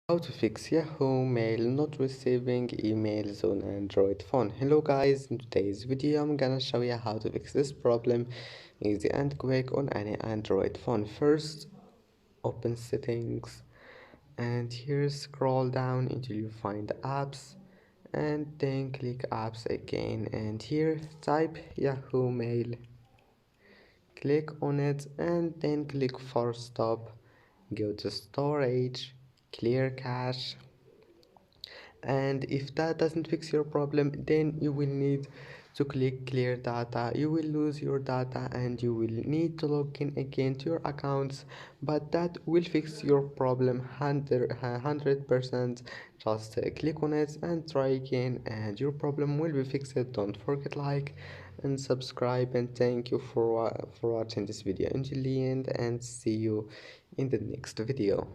How to fix Yahoo Mail not receiving emails on Android phone. Hello guys, in today's video I'm gonna show you how to fix this problem easy and quick on any Android phone. First, open settings and here scroll down until you find apps and then click apps again and here type Yahoo Mail. Click on it and then click force stop. Go to storage, clear cache, and if that doesn't fix your problem then you will need to click clear data. You will lose your data and you will need to log in again to your accounts, but that will fix your problem 100%. Just click on it and try again and your problem will be fixed. Don't forget like and subscribe, and thank you for watching this video until the end, and see you in the next video.